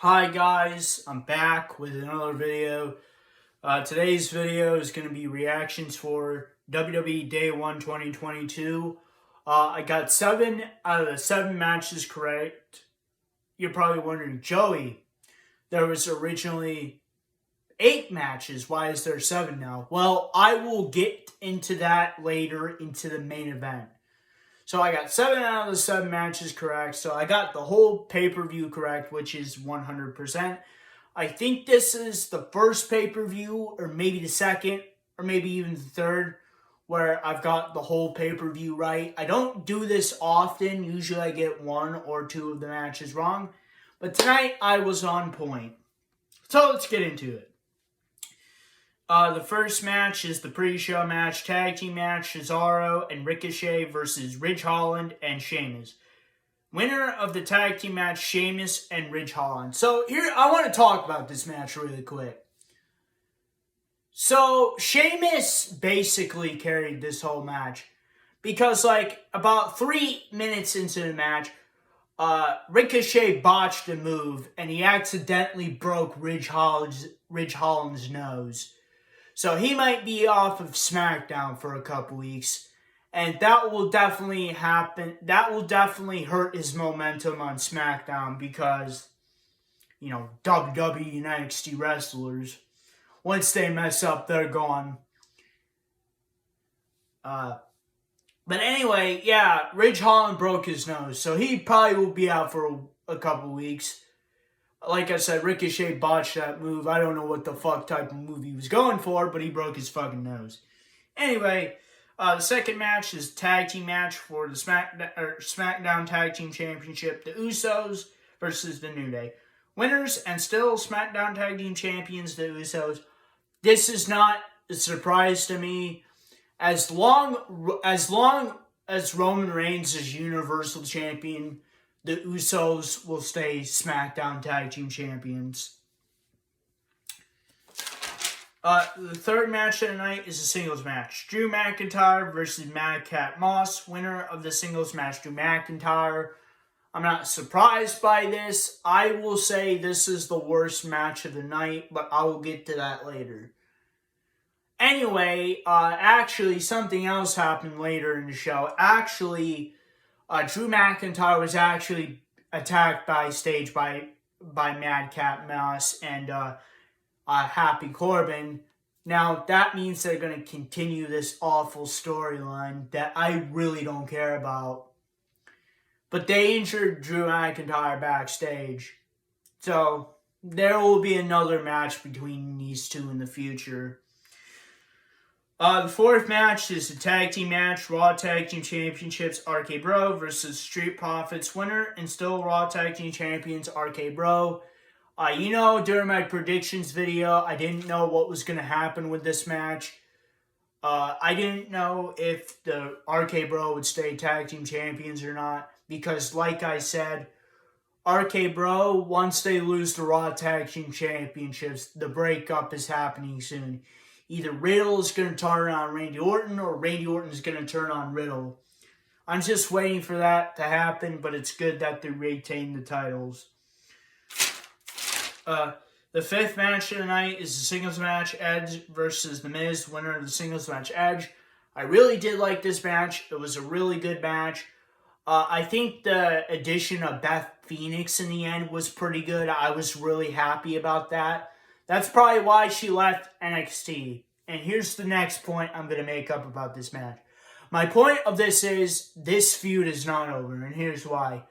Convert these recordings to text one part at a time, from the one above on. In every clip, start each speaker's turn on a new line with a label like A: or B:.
A: Hi guys, I'm back with another video. Today's video is going to be reactions for WWE Day 1 2022. I got 7 out of the 7 matches correct. You're probably wondering, Joey, there was originally 8 matches. Why is there 7 now? Well, I will get into that later into the main event. So I got 7 out of the 7 matches correct. So I got the whole pay-per-view correct, which is 100%. I think this is the first pay-per-view, or maybe the second, or maybe even the third, where I've got the whole pay-per-view right. I don't do this often. Usually I get 1 or 2 of the matches wrong. But tonight I was on point. So let's get into it. The first match is the pre-show match, tag team match, Cesaro and Ricochet versus Ridge Holland and Sheamus. Winner of the tag team match, Sheamus and Ridge Holland. So here, I want to talk about this match really quick. So Sheamus basically carried this whole match because about 3 minutes into the match, Ricochet botched a move and he accidentally broke Ridge Holland's nose. So he might be off of SmackDown for a couple weeks. And that will definitely happen. That will definitely hurt his momentum on SmackDown because, WWE and NXT wrestlers, once they mess up, they're gone. But anyway, yeah, Ridge Holland broke his nose. So he probably will be out for a couple weeks. Like I said, Ricochet botched that move. I don't know what the fuck type of move he was going for, but he broke his fucking nose. Anyway, the second match is tag team match for the SmackDown Tag Team Championship. The Usos versus the New Day. Winners and still SmackDown Tag Team Champions, the Usos. This is not a surprise to me. As long as Roman Reigns is Universal Champion, the Usos will stay SmackDown Tag Team Champions. The third match of the night is a singles match. Drew McIntyre versus Madcap Moss. Winner of the singles match, Drew McIntyre. I'm not surprised by this. I will say this is the worst match of the night, but I will get to that later. Anyway, actually, something else happened later in the show. Drew McIntyre was actually attacked backstage by Madcap Moss and Happy Corbin. Now, that means they're going to continue this awful storyline that I really don't care about. But they injured Drew McIntyre backstage. So, there will be another match between these two in the future. The fourth match is a tag team match. Raw Tag Team Championships, RK Bro versus Street Profits. Winner and still Raw Tag Team Champions, RK Bro. During my predictions video, I didn't know what was going to happen with this match. I didn't know if the RK Bro would stay Tag Team Champions or not. Because, like I said, RK Bro, once they lose the Raw Tag Team Championships, the breakup is happening soon. Either Riddle is going to turn on Randy Orton or Randy Orton is going to turn on Riddle. I'm just waiting for that to happen, but it's good that they retain the titles. The fifth match of the night is the singles match, Edge versus The Miz. Winner of the singles match, Edge. I really did like this match. It was a really good match. I think the addition of Beth Phoenix in the end was pretty good. I was really happy about that. That's probably why she left NXT. And here's the next point I'm going to make up about this match. My point of this is, this feud is not over, and here's why.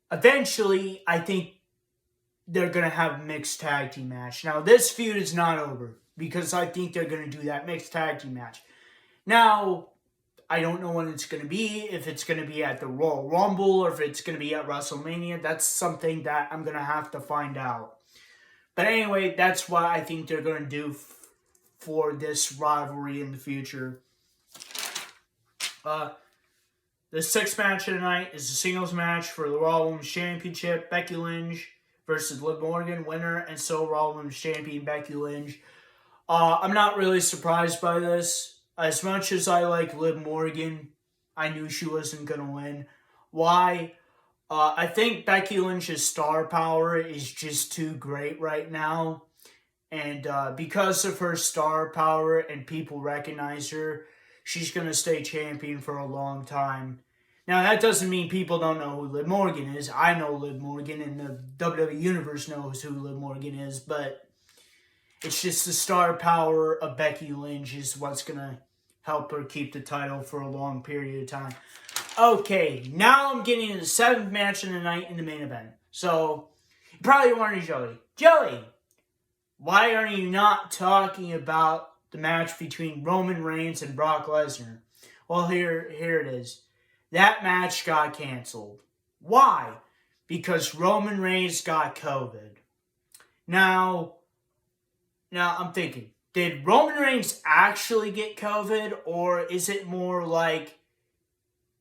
A: Eventually, I think they're going to have a mixed tag team match. Now, this feud is not over, because I think they're going to do that mixed tag team match. Now, I don't know when it's going to be, if it's going to be at the Royal Rumble, or if it's going to be at WrestleMania. That's something that I'm going to have to find out. But anyway, that's what I think they're going to do for this rivalry in the future. The sixth match of the night is a singles match for the Raw Women's Championship. Becky Lynch versus Liv Morgan. Winner and still Raw Women's Champion, Becky Lynch. I'm not really surprised by this. As much as I like Liv Morgan, I knew she wasn't going to win. Why? I think Becky Lynch's star power is just too great right now. And because of her star power and people recognize her, she's going to stay champion for a long time. Now, that doesn't mean people don't know who Liv Morgan is. I know Liv Morgan, and the WWE Universe knows who Liv Morgan is, but it's just the star power of Becky Lynch is what's going to help her keep the title for a long period of time. Okay, now I'm getting into the 7th match of the night in the main event. So, you're probably wondering, Joey, why are you not talking about the match between Roman Reigns and Brock Lesnar? Well, here it is. That match got canceled. Why? Because Roman Reigns got COVID. Now I'm thinking, did Roman Reigns actually get COVID, or is it more like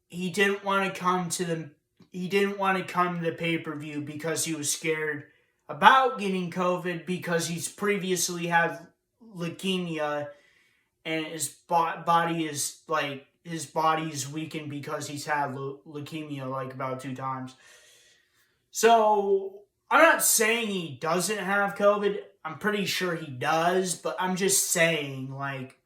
A: he didn't want to come to the pay-per-view because he was scared about getting COVID because he's previously had leukemia and his body is weakened because he's had leukemia like about 2 times. So I'm not saying he doesn't have COVID. I'm pretty sure he does, but I'm just saying, like,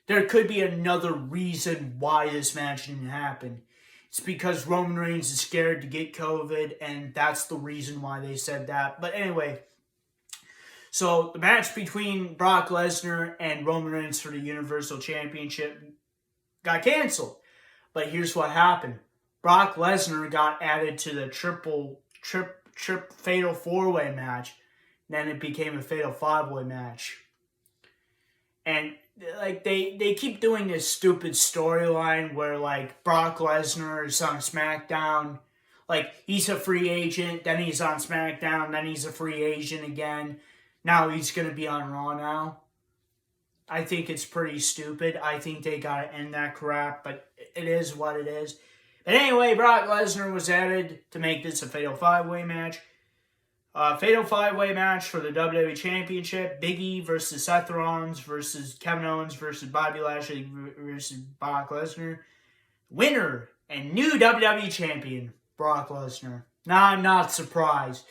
A: there could be another reason why this match didn't happen. It's because Roman Reigns is scared to get COVID, and that's the reason why they said that. But anyway, so the match between Brock Lesnar and Roman Reigns for the Universal Championship got canceled. But here's what happened. Brock Lesnar got added to the fatal 4-way match. Then it became a fatal 5-way match. And like they keep doing this stupid storyline where like Brock Lesnar is on SmackDown, like he's a free agent, then he's on SmackDown, then he's a free agent again. Now he's gonna be on Raw now. I think it's pretty stupid. I think they gotta end that crap, but it is what it is. But anyway, Brock Lesnar was added to make this a fatal 5-way match. Fatal 5-way match for the WWE Championship. Big E versus Seth Rollins versus Kevin Owens versus Bobby Lashley versus Brock Lesnar. Winner and new WWE Champion, Brock Lesnar. Now, I'm not surprised.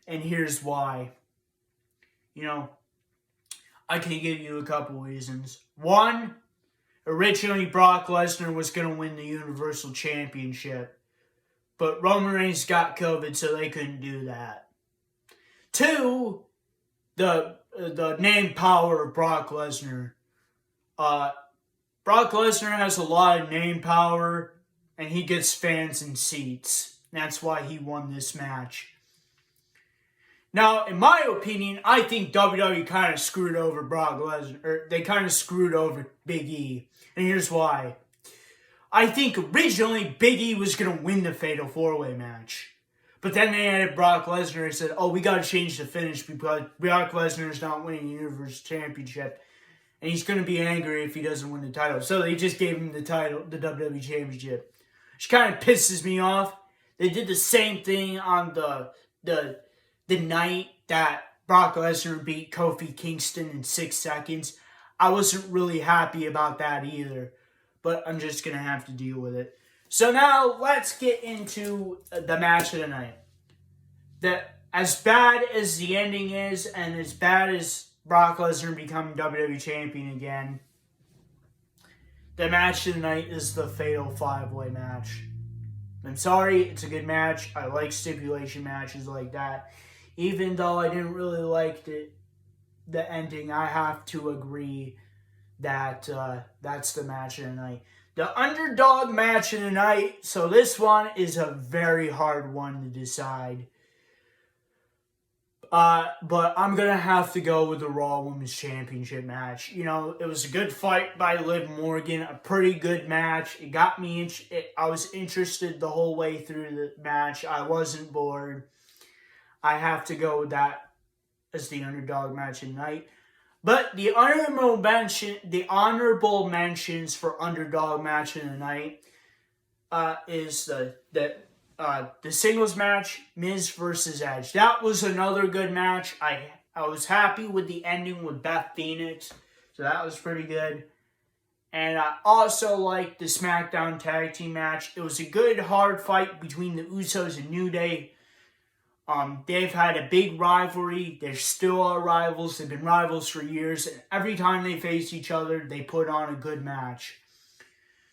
A: And here's why. I can give you a couple reasons. One, originally Brock Lesnar was going to win the Universal Championship. But Roman Reigns got COVID, so they couldn't do that. 2, the name power of Brock Lesnar. Brock Lesnar has a lot of name power, and he gets fans and seats. That's why he won this match. Now, in my opinion, I think WWE kind of screwed over Brock Lesnar. Or they kind of screwed over Big E. And here's why. I think originally Big E was going to win the Fatal 4-Way match. But then they added Brock Lesnar and said, we got to change the finish because Brock Lesnar is not winning the Universal Championship. And he's going to be angry if he doesn't win the title. So they just gave him the title, the WWE Championship. Which kind of pisses me off. They did the same thing on the night that Brock Lesnar beat Kofi Kingston in 6 seconds. I wasn't really happy about that either. But I'm just going to have to deal with it. So now, let's get into the match of the night. As bad as the ending is, and as bad as Brock Lesnar becoming WWE Champion again, the match of the night is the Fatal 5-Way match. I'm sorry, it's a good match. I like stipulation matches like that. Even though I didn't really like the ending, I have to agree that that's the match of the night. The underdog match of the night, so this one is a very hard one to decide. But I'm going to have to go with the Raw Women's Championship match. It was a good fight by Liv Morgan, a pretty good match. It got me, I was interested the whole way through the match. I wasn't bored. I have to go with that as the underdog match of the night. But the honorable mentions for underdog match of the night is the singles match, Miz versus Edge. That was another good match. I was happy with the ending with Beth Phoenix, so that was pretty good. And I also liked the SmackDown Tag Team match. It was a good, hard fight between the Usos and New Day. They've had a big rivalry. They're still our rivals. They've been rivals for years. And every time they face each other, they put on a good match.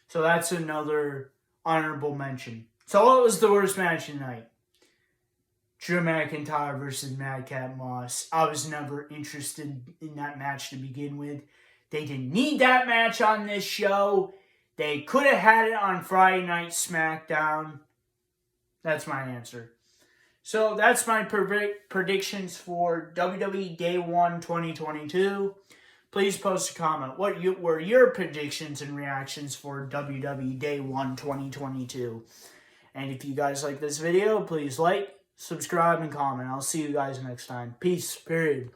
A: So that's another honorable mention. So what was the worst match tonight? Drew McIntyre versus Madcap Moss. I was never interested in that match to begin with. They didn't need that match on this show. They could have had it on Friday Night SmackDown. That's my answer. So that's my predictions for WWE Day 1 2022. Please post a comment. What were your predictions and reactions for WWE Day 1 2022? And if you guys like this video, please like, subscribe, and comment. I'll see you guys next time. Peace. Period.